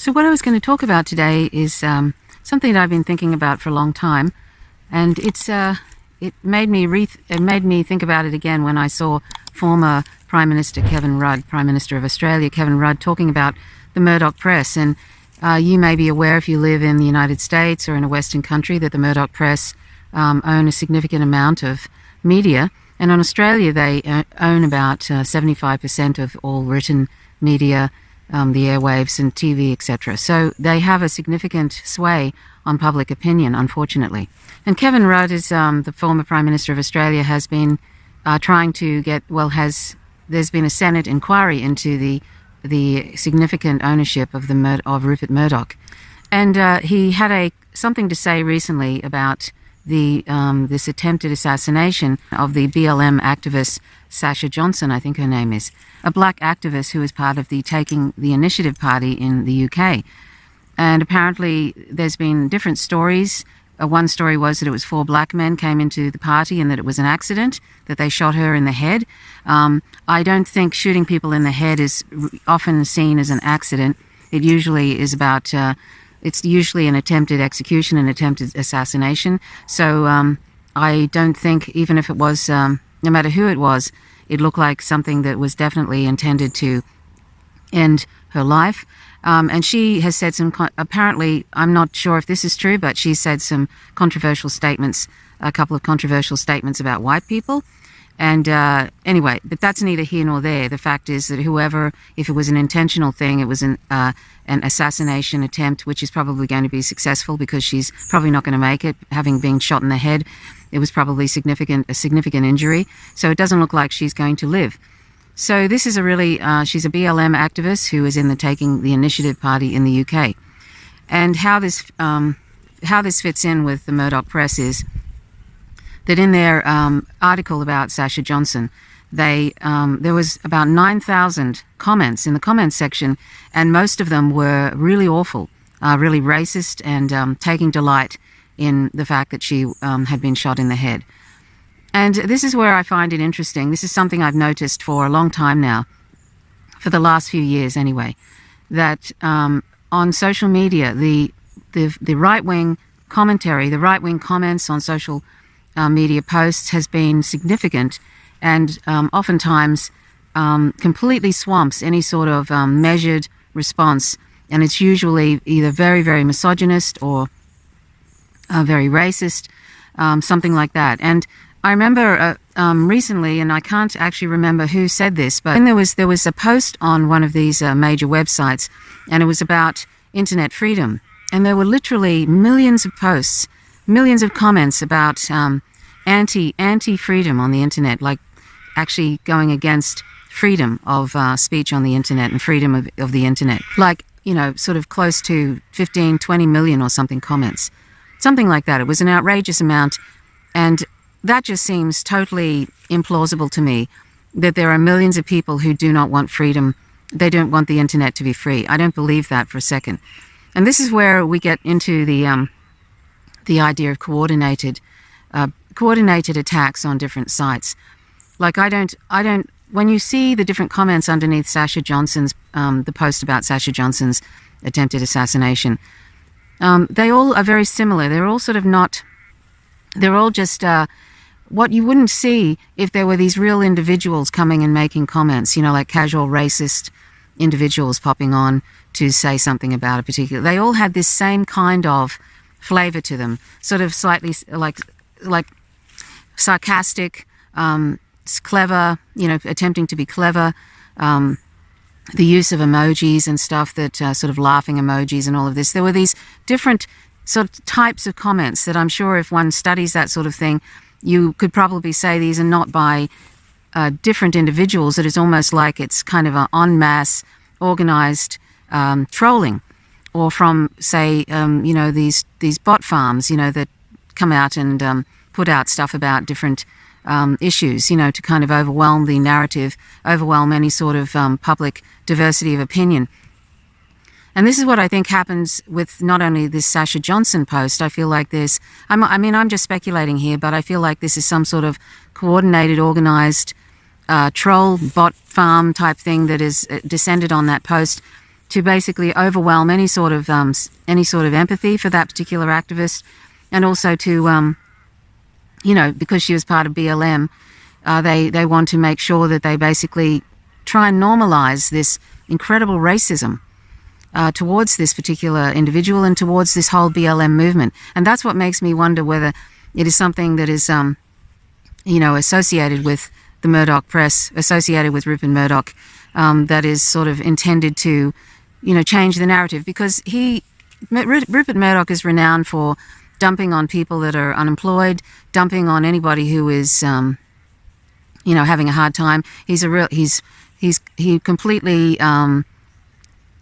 So what I was going to talk about today is something that I've been thinking about for a long time, and it made me think about it again when I saw former Prime Minister Kevin Rudd, Prime Minister of Australia Kevin Rudd, talking about the Murdoch Press. And you may be aware, if you live in the United States or in a Western country, that the Murdoch Press own a significant amount of media, and in Australia they own about 75% of all written media, the airwaves and TV, etc. So they have a significant sway on public opinion, unfortunately. And Kevin Rudd, is the former Prime Minister of Australia, has been trying to get, there's been a Senate inquiry into the significant ownership of Rupert Murdoch. And he had something to say recently about this attempted assassination of the BLM activist Sasha Johnson, I think her name is, a black activist who is part of the Taking the Initiative party in the UK. And apparently there's been different stories. One story was that it was 4 black men came into the party and that it was an accident, that they shot her in the head. I don't think shooting people in the head is often seen as an accident. It usually is about, it's usually an attempted execution, an attempted assassination. So I don't think, even if it was, no matter who it was, it looked like something that was definitely intended to end her life. And she has said apparently, I'm not sure if this is true, but she said some controversial statements, a couple of controversial statements about white people. And anyway, but that's neither here nor there. The fact is that if it was an intentional thing, it was an assassination attempt, which is probably going to be successful because she's probably not going to make it, having been shot in the head. It was probably a significant injury. So it doesn't look like she's going to live. So this is she's a BLM activist who is in the Taking the Initiative party in the UK. And how this fits in with the Murdoch Press is that in their article about Sasha Johnson, there was about 9,000 comments in the comments section, and most of them were really awful, really racist, and taking delight in the fact that she had been shot in the head. And this is where I find it interesting. This is something I've noticed for a long time now, for the last few years anyway, that on social media, the right-wing commentary, the right-wing comments on social media posts has been significant, and oftentimes completely swamps any sort of measured response. And it's usually either very, very misogynist or very racist, something like that. And I remember recently, and I can't actually remember who said this, but when there was a post on one of these major websites, and it was about internet freedom, and there were literally millions of posts, millions of comments about anti-freedom on the internet, like actually going against freedom of speech on the internet and freedom of the internet, like, sort of close to 15, 20 million or something comments, something like that. It was an outrageous amount, and that just seems totally implausible to me, that there are millions of people who do not want freedom. They don't want the internet to be free. I don't believe that for a second. And this is where we get into the idea of coordinated attacks on different sites. Like when you see the different comments underneath Sasha Johnson's, the post about Sasha Johnson's attempted assassination, they all are very similar. They're all they're all just what you wouldn't see if there were these real individuals coming and making comments, like casual racist individuals popping on to say something about a particular. They all had this same kind of flavor to them, sort of slightly like sarcastic, clever, attempting to be clever, the use of emojis and stuff, that sort of laughing emojis and all of this. There were these different sort of types of comments that I'm sure if one studies that sort of thing, you could probably say these are not by different individuals. It is almost like it's kind of an en masse organized trolling, or from, say, these bot farms, that come out and put out stuff about different issues, to kind of overwhelm the narrative, overwhelm any sort of public diversity of opinion. And this is what I think happens with not only this Sasha Johnson post. I feel like I'm just speculating here, but I feel like this is some sort of coordinated, organized troll bot farm type thing that is descended on that post to basically overwhelm any sort of empathy for that particular activist, and also to because she was part of BLM, they want to make sure that they basically try and normalize this incredible racism towards this particular individual and towards this whole BLM movement. And that's what makes me wonder whether it is something that is associated with the Murdoch Press, associated with Rupert Murdoch, that is sort of intended to change the narrative, because Rupert Murdoch is renowned for dumping on people that are unemployed, dumping on anybody who is having a hard time. He's completely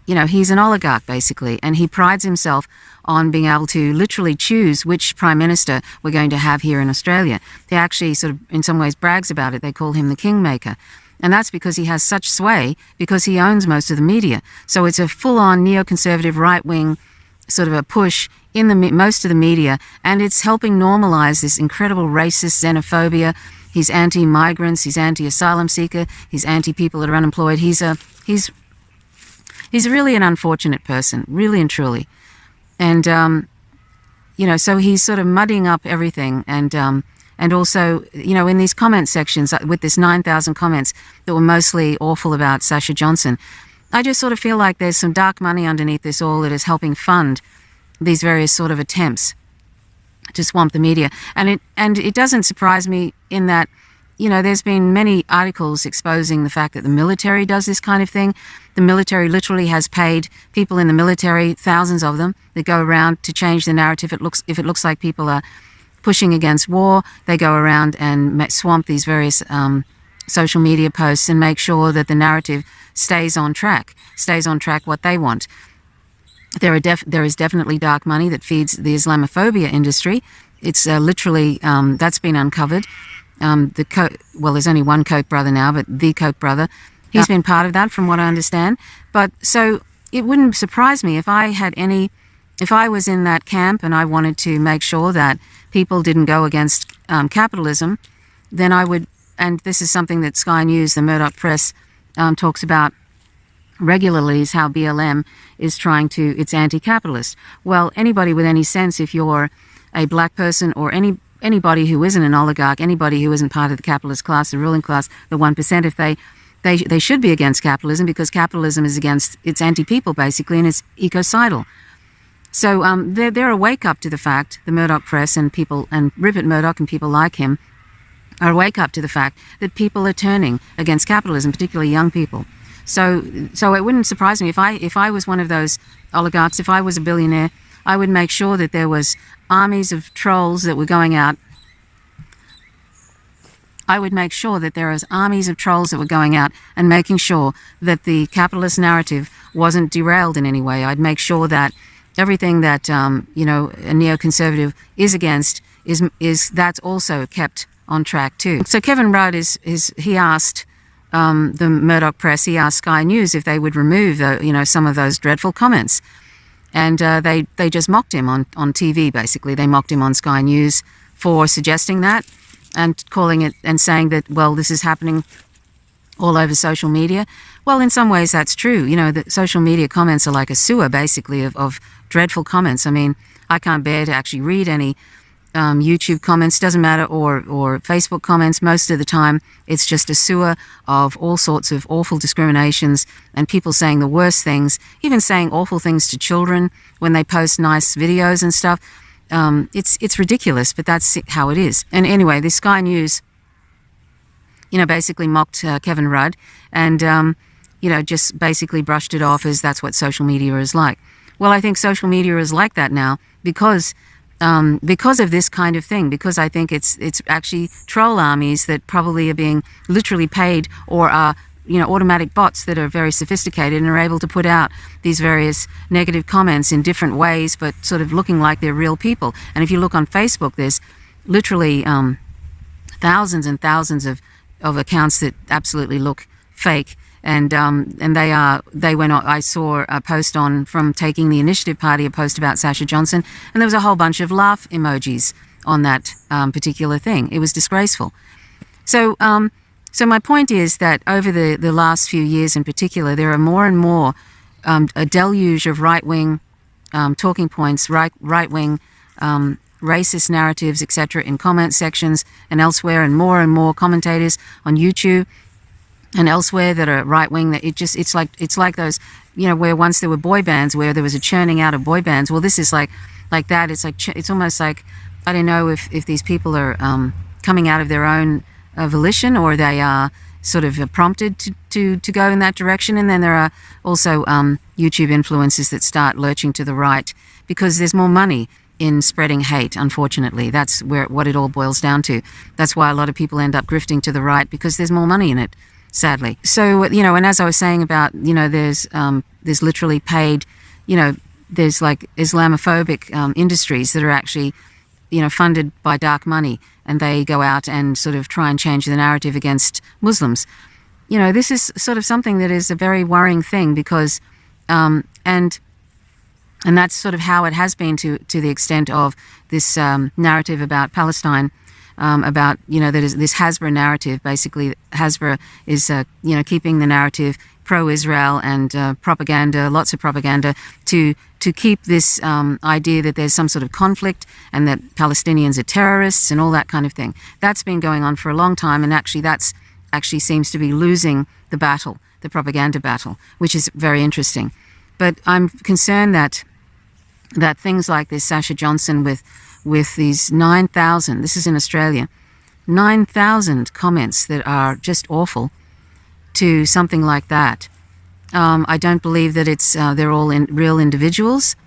he's an oligarch basically, and he prides himself on being able to literally choose which prime minister we're going to have here in Australia. He actually sort of in some ways brags about it. They call him the kingmaker. And that's because he has such sway, because he owns most of the media. So it's a full-on neoconservative right-wing sort of a push in most of the media, and it's helping normalize this incredible racist xenophobia. He's anti-migrants, he's anti-asylum seeker, he's anti-people that are unemployed. He's really an unfortunate person, really and truly. And, so he's sort of muddying up everything, and also, in these comment sections, with this 9,000 comments that were mostly awful about Sasha Johnson, I just sort of feel like there's some dark money underneath this all that is helping fund these various sort of attempts to swamp the media. And it doesn't surprise me in that, there's been many articles exposing the fact that the military does this kind of thing. The military literally has paid people in the military, thousands of them, that go around to change the narrative. If it looks like people are pushing against war, they go around and swamp these various social media posts and make sure that the narrative stays on track what they want. There is definitely dark money that feeds the Islamophobia industry. It's literally, that's been uncovered. There's only one Koch brother now, but the Koch brother, he's been part of that from what I understand. But so it wouldn't surprise me if I was in that camp and I wanted to make sure that people didn't go against capitalism, then I would, and this is something that Sky News, the Murdoch Press, talks about regularly, is how BLM is it's anti-capitalist. Well, anybody with any sense, if you're a black person or anybody who isn't an oligarch, anybody who isn't part of the capitalist class, the ruling class, the 1%, if they should be against capitalism, because capitalism is it's anti-people basically, and it's ecocidal. So they're a wake up to the fact, the Murdoch Press and people, and Rupert Murdoch and people like him, are a wake up to the fact that people are turning against capitalism, particularly young people. So it wouldn't surprise me if I was one of those oligarchs, if I was a billionaire, I would make sure that there was armies of trolls that were going out. I would make sure that there was armies of trolls that were going out and making sure that the capitalist narrative wasn't derailed in any way. I'd make sure that everything that a neoconservative is against is that's also kept on track too. So Kevin Rudd he asked the Murdoch Press, he asked Sky News if they would remove some of those dreadful comments, and they just mocked him on TV. Basically, they mocked him on Sky News for suggesting that and calling it and saying that, well, this is happening all over social media. Well, in some ways that's true. The social media comments are like a sewer, basically, of dreadful comments. I mean, I can't bear to actually read any YouTube comments, doesn't matter, or Facebook comments. Most of the time, it's just a sewer of all sorts of awful discriminations and people saying the worst things, even saying awful things to children when they post nice videos and stuff. It's ridiculous, but that's how it is. And anyway, the Sky News, basically mocked Kevin Rudd and, just basically brushed it off as that's what social media is like. Well, I think social media is like that now because of this kind of thing, because I think it's actually troll armies that probably are being literally paid or are, automatic bots that are very sophisticated and are able to put out these various negative comments in different ways, but sort of looking like they're real people. And if you look on Facebook, there's literally thousands and thousands of accounts that absolutely look fake. And they went on. I saw a post from Taking the Initiative Party, a post about Sasha Johnson, and there was a whole bunch of laugh emojis on that particular thing. It was disgraceful. So my point is that over the last few years in particular, there are more and more a deluge of right-wing talking points, right-wing racist narratives, etc., in comment sections and elsewhere, and more commentators on YouTube and elsewhere that are right-wing. That it's like those, where once there were boy bands, where there was a churning out of boy bands. Well, this is like that. It's almost like, I don't know if these people are coming out of their own volition, or they are sort of prompted to go in that direction. And then there are also YouTube influencers that start lurching to the right because there's more money in spreading hate. Unfortunately, that's what it all boils down to. That's why a lot of people end up grifting to the right, because there's more money in it, sadly. So, and as I was saying about, there's literally paid, there's like Islamophobic industries that are actually, funded by dark money, and they go out and sort of try and change the narrative against Muslims. This is sort of something that is a very worrying thing, because, and that's sort of how it has been to the extent of this narrative about Palestine, about, that is this Hasbro narrative. Basically, Hasbro is, keeping the narrative pro-Israel and propaganda, lots of propaganda, to keep this idea that there's some sort of conflict and that Palestinians are terrorists and all that kind of thing. That's been going on for a long time, and that's seems to be losing the battle, the propaganda battle, which is very interesting. But I'm concerned that things like this Sasha Johnson with these 9,000, this is in Australia, 9,000 comments that are just awful to something like that. I don't believe that they're all real individuals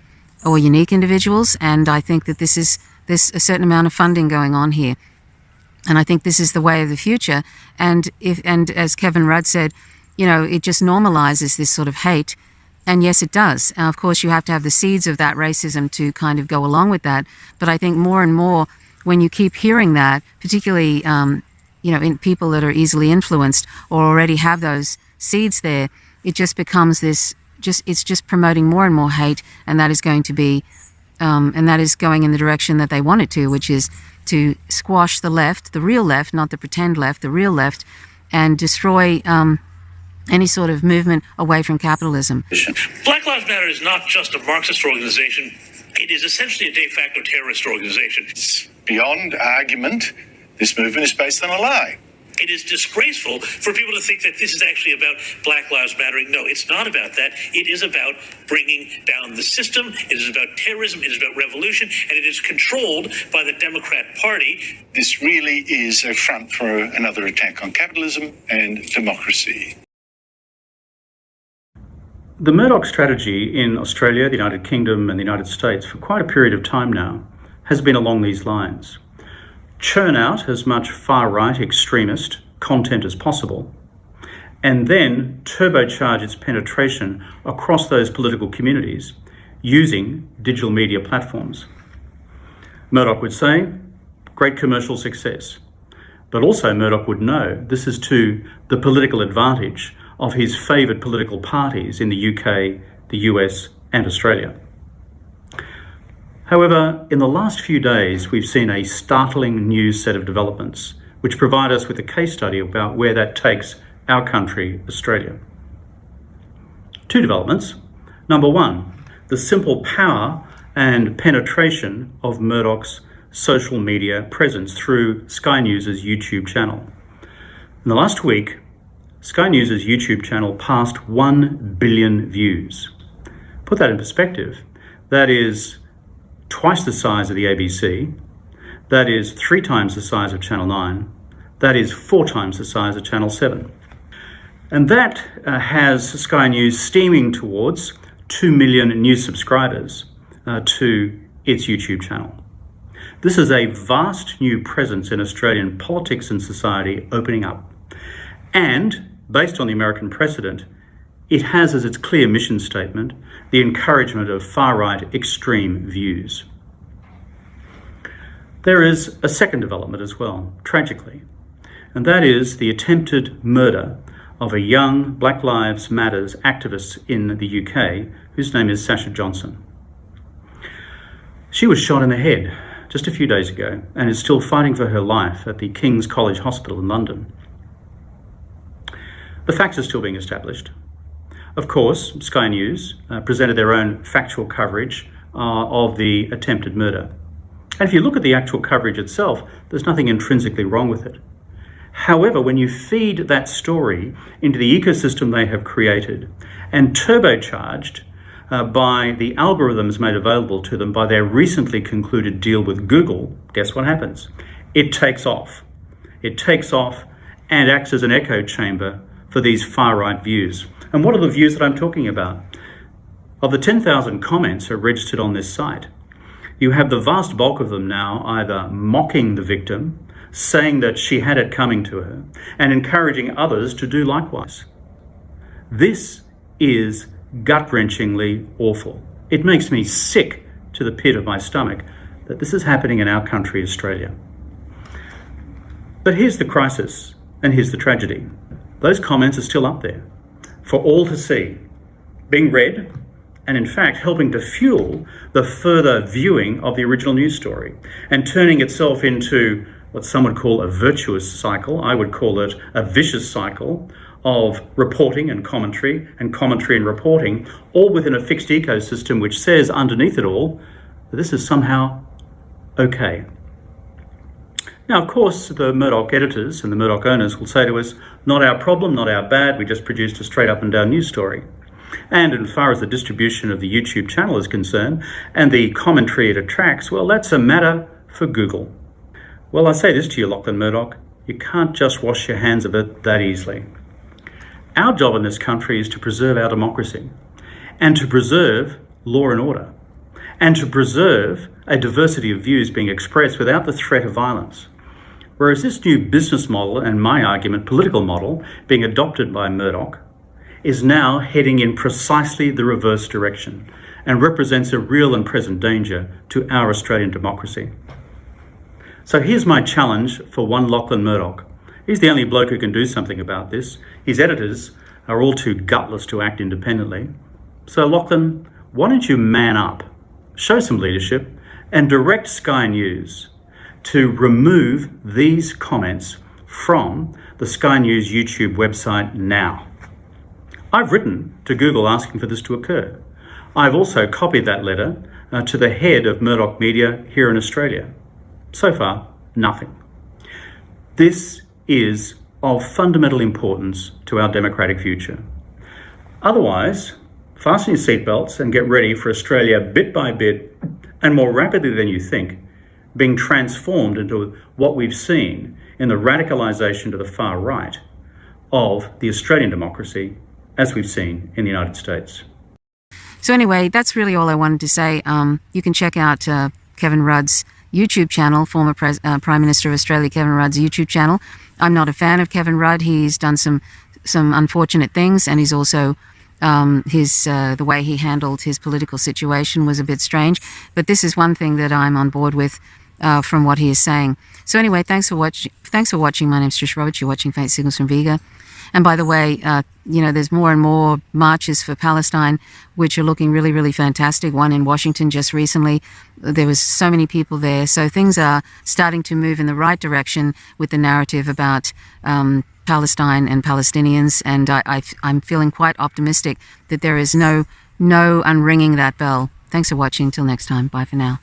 or unique individuals, and I think that there's a certain amount of funding going on here, and I think this is the way of the future. And as Kevin Rudd said, it just normalizes this sort of hate. And yes, it does. Of course, you have to have the seeds of that racism to kind of go along with that. But I think more and more, when you keep hearing that, particularly, in people that are easily influenced or already have those seeds there, it just becomes it's just promoting more and more hate. And that is going to be, and that is going in the direction that they want it to, which is to squash the left, the real left, not the pretend left, the real left, and destroy any sort of movement away from capitalism. Black Lives Matter is not just a Marxist organization. It is essentially a de facto terrorist organization. It's beyond argument. This movement is based on a lie. It is disgraceful for people to think that this is actually about Black Lives Mattering. No, it's not about that. It is about bringing down the system. It is about terrorism. It is about revolution. And it is controlled by the Democrat Party. This really is a front for another attack on capitalism and democracy. The Murdoch strategy in Australia, the United Kingdom and the United States for quite a period of time now has been along these lines. Churn out as much far-right extremist content as possible, and then turbocharge its penetration across those political communities using digital media platforms. Murdoch would say, great commercial success. But also Murdoch would know this is to the political advantage of his favoured political parties in the UK, the US and Australia. However, in the last few days, we've seen a startling new set of developments which provide us with a case study about where that takes our country, Australia. Two developments. Number one, the simple power and penetration of Murdoch's social media presence through Sky News' YouTube channel. In the last week, Sky News' YouTube channel passed 1 billion views. Put that in perspective, that is twice the size of the ABC, that is 3 times the size of Channel 9, that is 4 times the size of Channel 7. And that has Sky News steaming towards 2 million new subscribers to its YouTube channel. This is a vast new presence in Australian politics and society opening up. And based on the American precedent, it has as its clear mission statement the encouragement of far-right extreme views. There is a second development as well, tragically, and that is the attempted murder of a young Black Lives Matters activist in the UK whose name is Sasha Johnson. She was shot in the head just a few days ago and is still fighting for her life at the King's College Hospital in London. The facts are still being established. Of course, Sky News presented their own factual coverage of the attempted murder. And if you look at the actual coverage itself, there's nothing intrinsically wrong with it. However, when you feed that story into the ecosystem they have created and turbocharged by the algorithms made available to them by their recently concluded deal with Google, guess what happens? It takes off. It takes off and acts as an echo chamber for these far-right views. And what are the views that I'm talking about? Of the 10,000 comments are registered on this site, you have the vast bulk of them now either mocking the victim, saying that she had it coming to her, and encouraging others to do likewise. This is gut-wrenchingly awful. It makes me sick to the pit of my stomach that this is happening in our country, Australia. But here's the crisis, and here's the tragedy. Those comments are still up there for all to see, being read, and in fact helping to fuel the further viewing of the original news story and turning itself into what some would call a virtuous cycle. I would call it a vicious cycle of reporting and commentary and reporting, all within a fixed ecosystem which says underneath it all that this is somehow okay. Now, of course, the Murdoch editors and the Murdoch owners will say to us, not our problem, not our bad, we just produced a straight up and down news story. And as far as the distribution of the YouTube channel is concerned and the commentary it attracts, well, that's a matter for Google. Well, I say this to you, Lachlan Murdoch, you can't just wash your hands of it that easily. Our job in this country is to preserve our democracy and to preserve law and order and to preserve a diversity of views being expressed without the threat of violence. Whereas this new business model and my argument, political model, being adopted by Murdoch, is now heading in precisely the reverse direction and represents a real and present danger to our Australian democracy. So here's my challenge for one Lachlan Murdoch. He's the only bloke who can do something about this. His editors are all too gutless to act independently. So Lachlan, why don't you man up, show some leadership, and direct Sky News to remove these comments from the Sky News YouTube website now. I've written to Google asking for this to occur. I've also copied that letter to the head of Murdoch Media here in Australia. So far, nothing. This is of fundamental importance to our democratic future. Otherwise, fasten your seatbelts and get ready for Australia bit by bit and more rapidly than you think, being transformed into what we've seen in the radicalisation to the far right of the Australian democracy as we've seen in the United States. So anyway, that's really all I wanted to say. You can check out Kevin Rudd's YouTube channel, former Prime Minister of Australia, Kevin Rudd's YouTube channel. I'm not a fan of Kevin Rudd. He's done some unfortunate things, and he's also the way he handled his political situation was a bit strange. But this is one thing that I'm on board with from what he is saying. So anyway, thanks for watching. My name's Trish Roberts. You're watching Faint Signals from Viga. And by the way, there's more and more marches for Palestine, which are looking really, really fantastic. One in Washington just recently. There was so many people there. So things are starting to move in the right direction with the narrative about Palestine and Palestinians. And I'm feeling quite optimistic that there is no unringing that bell. Thanks for watching. Till next time. Bye for now.